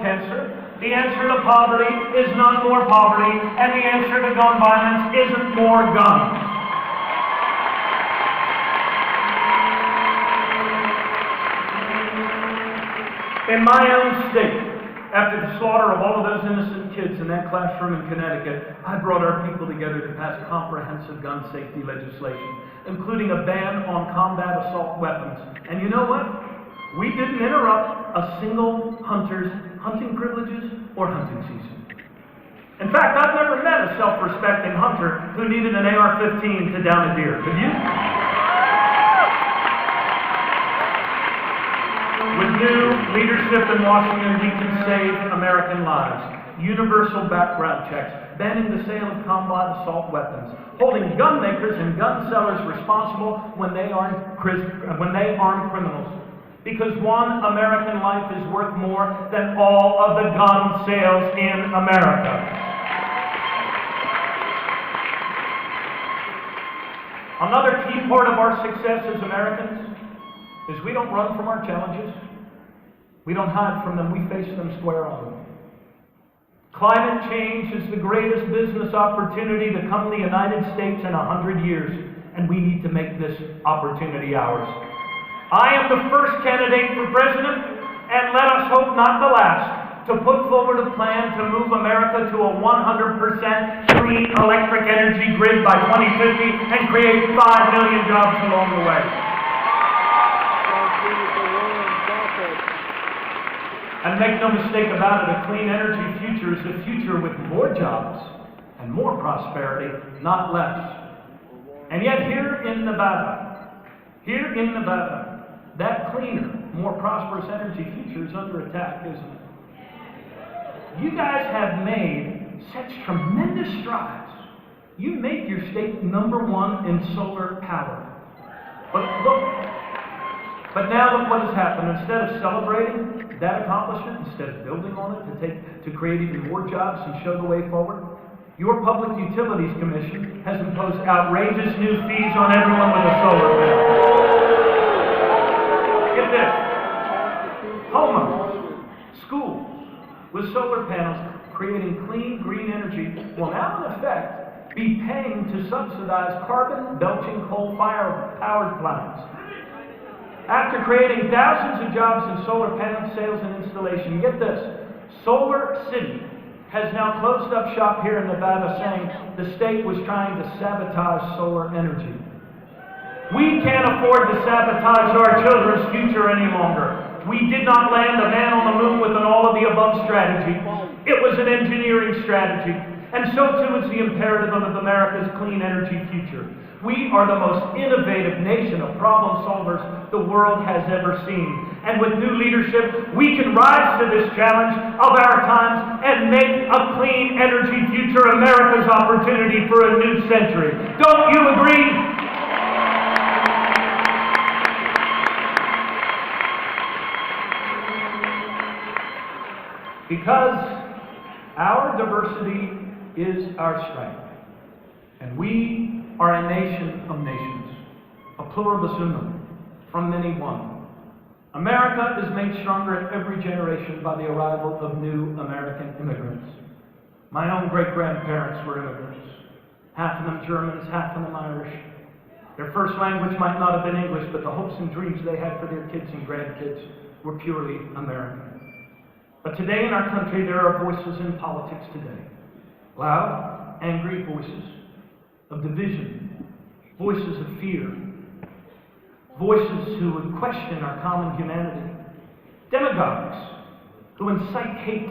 cancer. The answer to poverty is not more poverty, and the answer to gun violence isn't more guns. In my own state, after the slaughter of all of those innocent kids in that classroom in Connecticut, I brought our people together to pass comprehensive gun safety legislation, including a ban on combat assault weapons. And you know what? We didn't interrupt a single hunter's hunting privileges or hunting season. In fact, I've never met a self-respecting hunter who needed an AR-15 to down a deer. Have you? With new leadership in Washington, we can save American lives. Universal background checks, banning the sale of combat assault weapons, holding gun makers and gun sellers responsible when they arm criminals. Because one American life is worth more than all of the gun sales in America. Another key part of our success as Americans is we don't run from our challenges. We don't hide from them. We face them square on. Climate change is the greatest business opportunity to come to the United States in 100 years, and we need to make this opportunity ours. I am the first candidate for president, and let us hope not the last, to put forward a plan to move America to a 100% clean electric energy grid by 2050 and create 5 million jobs along the way. And make no mistake about it, a clean energy future is a future with more jobs and more prosperity, not less. And yet here in Nevada, that cleaner, more prosperous energy future is under attack, isn't it? You guys have made such tremendous strides. You made your state #1 in solar power. But now look what has happened. Instead of celebrating that accomplishment, instead of building on it to create even more jobs and show the way forward, your Public Utilities Commission has imposed outrageous new fees on everyone with a solar bill. Get this. Homeowners, schools with solar panels creating clean, green energy will now in effect be paying to subsidize carbon-belching coal-fired plants. After creating thousands of jobs in solar panel sales and installation, get this, Solar City has now closed up shop here in Nevada, saying the state was trying to sabotage solar energy. We can't afford to sabotage our children's future any longer. We did not land a man on the moon with an all-of-the-above strategy. It was an engineering strategy. And so too is the imperative of America's clean energy future. We are the most innovative nation of problem solvers the world has ever seen. And with new leadership, we can rise to this challenge of our times and make a clean energy future America's opportunity for a new century. Don't you agree? Because our diversity is our strength. And we are a nation of nations, a pluribus unum, from many one. America is made stronger in every generation by the arrival of new American immigrants. My own great-grandparents were immigrants, half of them Germans, half of them Irish. Their first language might not have been English, but the hopes and dreams they had for their kids and grandkids were purely American. But today in our country, there are voices in politics today. Loud, angry voices of division, voices of fear, voices who would question our common humanity, demagogues who incite hate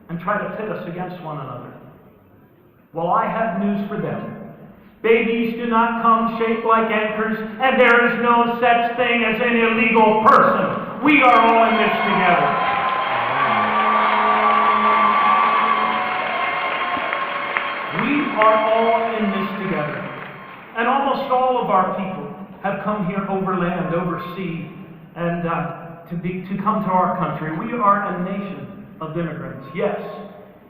and try to pit us against one another. Well, I have news for them. Babies do not come shaped like anchors, and there is no such thing as an illegal person. We are all in this together. We are all in this together. And almost all of our people have come here over land, over sea, and to come to our country. We are a nation of immigrants, yes,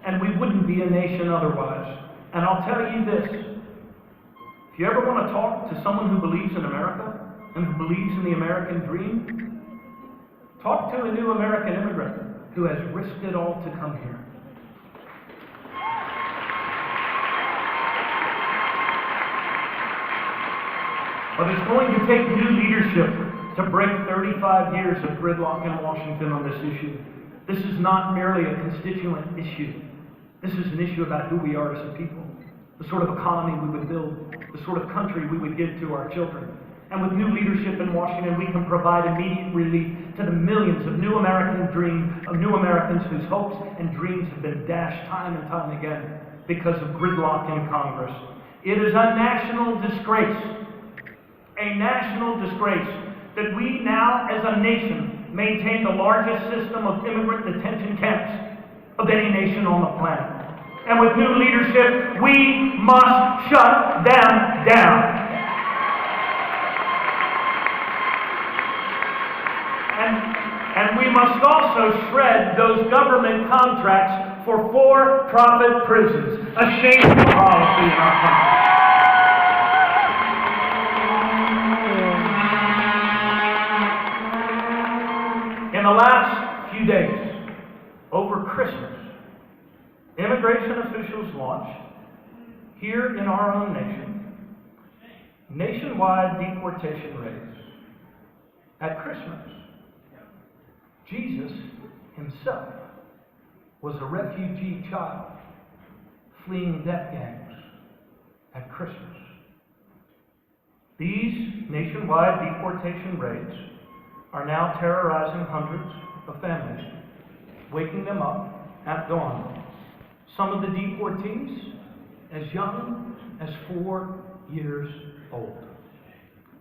and we wouldn't be a nation otherwise. And I'll tell you this, if you ever want to talk to someone who believes in America and who believes in the American dream, talk to a new American immigrant. who has risked it all to come here. But it's going to take new leadership to break 35 years of gridlock in Washington on this issue. This is not merely a constituent issue. This is an issue about who we are as a people, the sort of economy we would build, the sort of country we would give to our children. And with new leadership in Washington, we can provide immediate relief to the millions of new Americans whose hopes and dreams have been dashed time and time again because of gridlock in Congress. It is a national disgrace that we now, as a nation, maintain the largest system of immigrant detention camps of any nation on the planet. And with new leadership, we must shut them down. And we must also shred those government contracts for for-profit prisons. A shameful policy in our country. In the last few days, over Christmas, immigration officials launched, here in our own nation, nationwide deportation raids. At Christmas, Jesus himself was a refugee child fleeing death gangs at Christmas. These nationwide deportation raids are now terrorizing hundreds of families, waking them up at dawn. Some of the deportees as young as 4 years old,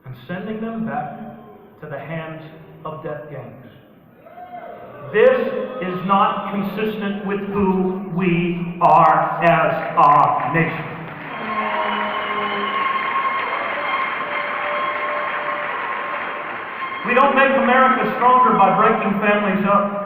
and sending them back to the hands of death gangs. This is not consistent with who we are as a nation. We don't make America stronger by breaking families up.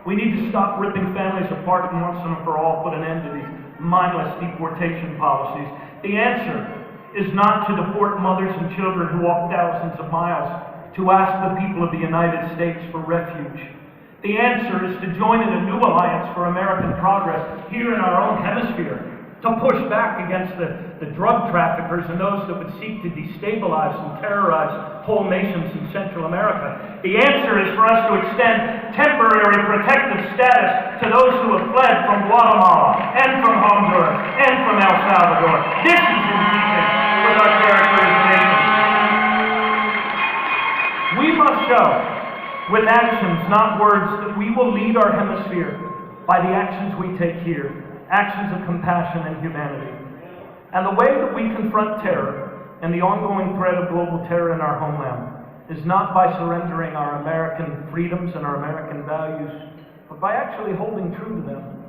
We need to stop ripping families apart and once and for all put an end to these mindless deportation policies. The answer is not to deport mothers and children who walk thousands of miles to ask the people of the United States for refuge. The answer is to join in a new alliance for American progress here in our own hemisphere, to push back against the drug traffickers and those that would seek to destabilize and terrorize whole nations in Central America. The answer is for us to extend temporary protective status to those who have fled from Guatemala and from Honduras and from El Salvador. This is in keeping with our character as a nation. We must show with actions, not words, that we will lead our hemisphere by the actions we take here, actions of compassion and humanity. And the way that we confront terror and the ongoing threat of global terror in our homeland is not by surrendering our American freedoms and our American values, but by actually holding true to them.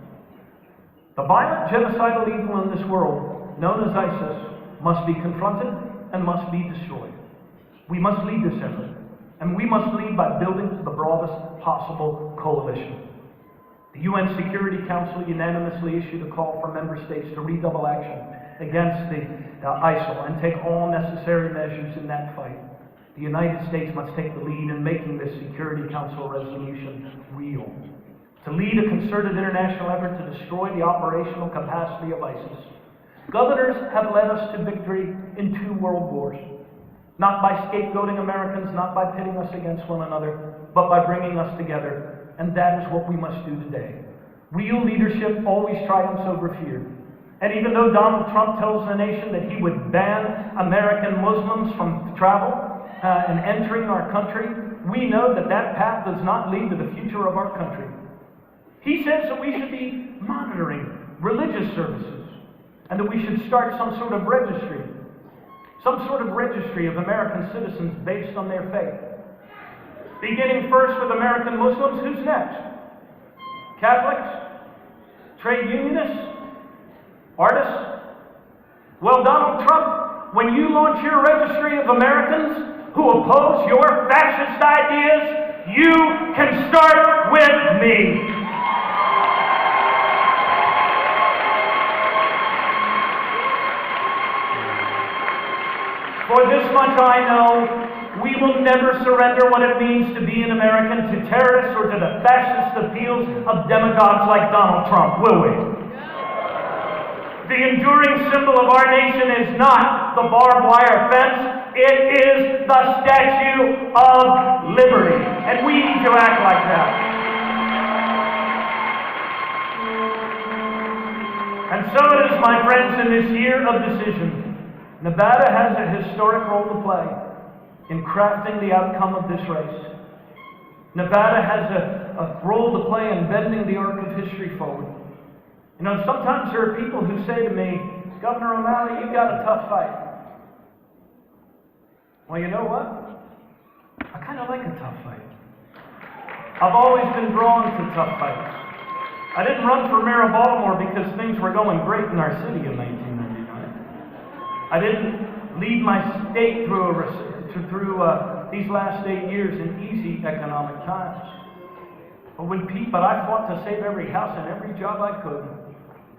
The violent genocidal evil in this world, known as ISIS, must be confronted and must be destroyed. We must lead this effort. And we must lead by building the broadest possible coalition. The UN Security Council unanimously issued a call for member states to redouble action against the ISIL and take all necessary measures in that fight. The United States must take the lead in making this Security Council resolution real. To lead a concerted international effort to destroy the operational capacity of ISIS. Governors have led us to victory in 2 world wars. Not by scapegoating Americans, not by pitting us against one another, but by bringing us together. And that is what we must do today. Real leadership always triumphs over fear. And even though Donald Trump tells the nation that he would ban American Muslims from travel and entering our country, we know that that path does not lead to the future of our country. He says that we should be monitoring religious services and that we should start some sort of registry of American citizens based on their faith. Beginning first with American Muslims, who's next? Catholics? Trade unionists? Artists? Well, Donald Trump, when you launch your registry of Americans who oppose your fascist ideas, you can start with me. For this much I know, We will never surrender what it means to be an American to terrorists or to the fascist appeals of demagogues like Donald Trump, will we? The enduring symbol of our nation is not the barbed wire fence. It is the Statue of Liberty. And we need to act like that. And so it is, my friends, in this year of decision, Nevada has a historic role to play in crafting the outcome of this race. Nevada has a role to play in bending the arc of history forward. You know, sometimes there are people who say to me, Governor O'Malley, you've got a tough fight. Well, you know what? I kind of like a tough fight. I've always been drawn to tough fights. I didn't run for mayor of Baltimore because things were going great in our city in 1999. I didn't lead my state through these last 8 years in easy economic times. But I fought to save every house and every job I could.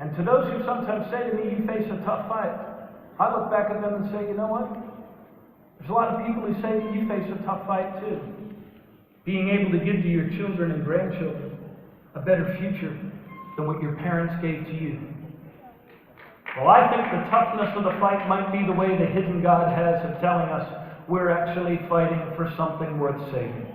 And to those who sometimes say to me, you face a tough fight, I look back at them and say, you know what? There's a lot of people who say that you face a tough fight too. Being able to give to your children and grandchildren a better future than what your parents gave to you. Well, I think the toughness of the fight might be the way the hidden God has of telling us we're actually fighting for something worth saving.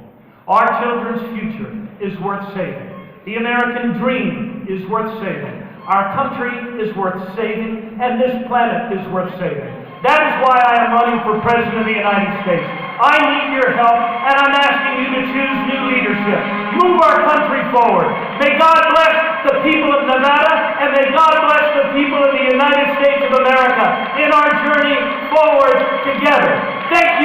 Our children's future is worth saving. The American dream is worth saving. Our country is worth saving, and this planet is worth saving. That is why I am running for President of the United States. I need your help, and I'm asking you to choose new leadership. Move our country forward. May God bless the people of Nevada, and may God bless the people of the United States of America in our journey forward together. Thank you.